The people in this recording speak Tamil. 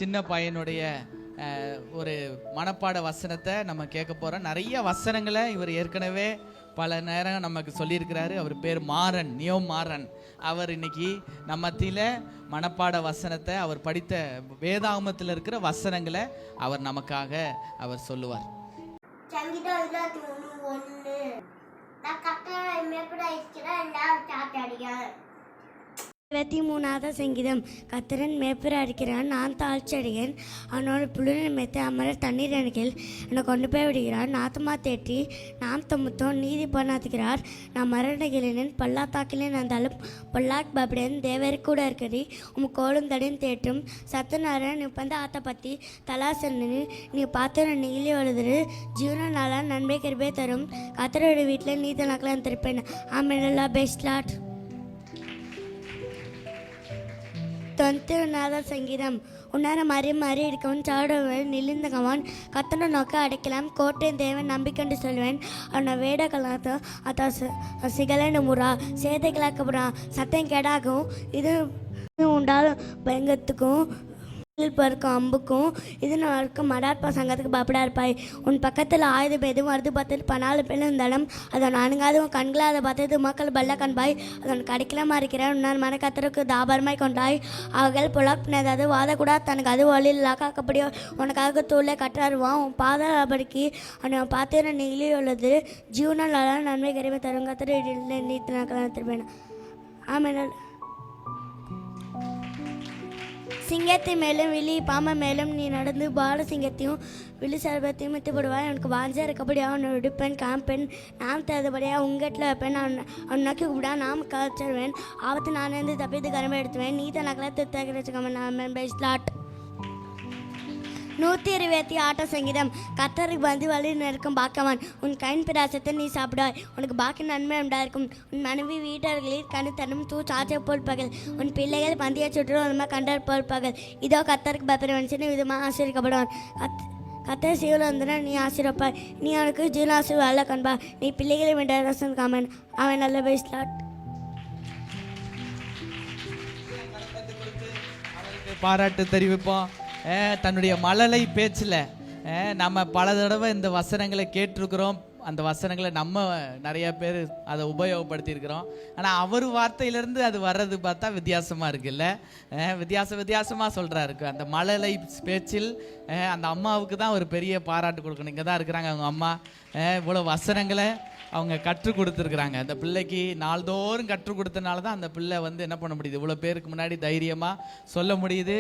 சின்ன பையனுடைய ஒரு மனப்பாட வசனத்தை நம்ம கேட்க போகிறோம். நிறைய வசனங்களை இவர் ஏற்கனவே பல நேரம் நமக்கு சொல்லியிருக்கிறாரு. அவர் பேர் மாறன், நியோ மாறன். அவர் இன்னைக்கு நம்ம மத்தியில் மனப்பாட வசனத்தை, அவர் படித்த வேதாகமத்தில் இருக்கிற வசனங்களை அவர் நமக்காக அவர் சொல்லுவார். சங்கீதம் 23:1 நான் கர்த்தரை மேய்ப்பராயிருக்கிறேன், நான் சாட்டடியார். 23வது சங்கீதம். கர்த்தரன் மேய்ப்பராக இருக்கிறான், நான் தாழ்ச்சடையேன். அவனோட புல்லின் மேய்த்து அமர தண்ணீர் அணைகள் என்னை கொண்டு போய் விடுகிறார். நாத்தமா தேற்றி நாம் தமுத்தோம் நீதி பண்ணாத்துகிறார். நான் மரணகிலேன் பல்லாத்தாக்கிலேன் இருந்தாலும் பொல்லாக் பபடேன் தேவரை கூட இருக்கடி உம் கோலும் தடியும் தேட்டும் சத்துனார நீ பந்த ஆத்த பற்றி தலாசன்னு நீ பார்த்து நீலி எழுதுரு ஜீவன நாளாக நன்மை கருப்பே தரும். கர்த்தரோட வீட்டில் நீதி நக்கலான் திருப்பேன். ஆமென். Best lot. 91வது சங்கீதம். உன்னார மாறி மாறி எடுக்கவும் சாடுவன் நிலிந்தகவான் கத்தனை நோக்க அடைக்கலாம் கோட்டை தேவன் நம்பிக்கண்டு சொல்வேன். அவனை வேட கலாத்த அத்தா சிகலன்னு முறா சேதை கிளாக்கப்புறா சத்தம் கெடாகும். இது உண்டாலும் பயங்கத்துக்கும் பருக்கும் அம்புக்கும் இது இருக்கும் மடார்ப்பா சங்கத்துக்கு பாப்படா இருப்பாய். உன் பக்கத்தில் ஆயுத பேதும் வருது பார்த்துட்டு 14 பேர் இருந்தாலும் அதன் அணுகாது உன் கண்களை அதை பார்த்தது மக்கள் பல்ல கண்பாய் அதன் கடிக்கலமாக இருக்கிறான். உன்னால் மனக்கத்தருக்கு தாபரமாய் கொண்டாய். அவர்கள் புலப்பினதாவது வாதக்கூடா தனக்கு அது வழியில் காக்கப்படியோ உனக்காக தூளை கட்டாருவான். உன் பாதபடிக்கு அவனை பார்த்து நெகிழி உள்ளது ஜீவனால் நன்மை கருமை தரும். கத்திர நீத்து நாட்கள் திருப்பேன். ஆமென். சிங்கத்தை மேலும் விழி பாம்பை மேலும் நீ நடந்து பால சிங்கத்தையும் விழி சர்பத்தையும் வித்துப்படுவாய். அவனுக்கு வாஞ்சா இருக்கப்படியாக அவனை விடுப்பேன் காம்பெண் நாம் தகுந்தபடியாக உங்கட்டில் வைப்பேன். அவன் நோக்கி கூப்பிடா நாம் கழிச்சிருவேன். ஆபத்து நான் இருந்து தப்பித்து கரும்பை எடுத்துவேன். நீ தனக்கெல்லாம் திருத்தகரிச்சுக்கோமன். நான் பெஸ்ட் லாட். 128 சங்கீதம். கர்த்தருக்கு வந்து வழி நெருக்கும் பாக்கவான். உன் கைன் பிராசத்தை நீ சாப்பிடாய், உனக்கு பாக்கி நன்மை உண்டாயிருக்கும். உன் மனைவி வீட்டர்களில் கணு தன்னும் தூ சாச்சை போல் பகல். உன் பிள்ளைகள் பந்திய சுற்று உண்மை கண்டர் போல் பகல். இதோ கர்த்தருக்கு பயப்பட மனுஷன் விதமாக ஆசீர்க்கப்படுவான். கர்த்தர் சீவில் வந்தனா நீ ஆசீர்வப்பாய். நீ அவனுக்கு ஜீவனாசு அல்ல காண்பா. நீ பிள்ளைகளை வேண்ட ரசன் காமன். அவன் நல்ல பெஸ்ட் லாட். பாராட்டு தெரிவிப்போம். தன்னுடைய மழலை பேச்சில் நம்ம பல தடவை இந்த வசனங்களை கேட்டிருக்கிறோம். அந்த வசனங்களை நம்ம நிறைய பேர் அதை உபயோகப்படுத்தியிருக்கிறோம். ஆனால் அவர் வார்த்தையிலேருந்து அது வர்றது பார்த்தா வித்தியாசமாக இருக்குல்ல. வித்தியாசமாக சொல்கிறாரு. அந்த மழலை பேச்சில் அந்த அம்மாவுக்கு தான் ஒரு பெரிய பாராட்டு கொடுக்கணும். இங்கே தான் இருக்கிறாங்க அவங்க அம்மா. இவ்வளோ வசனங்களை அவங்க கற்றுக் கொடுத்துருக்குறாங்க. அந்த பிள்ளைக்கு நாள்தோறும் கற்றுக் கொடுத்தனால தான் அந்த பிள்ளை வந்து என்ன பண்ண முடியுது, இவ்வளோ பேருக்கு முன்னாடி தைரியமாக சொல்ல முடியுது.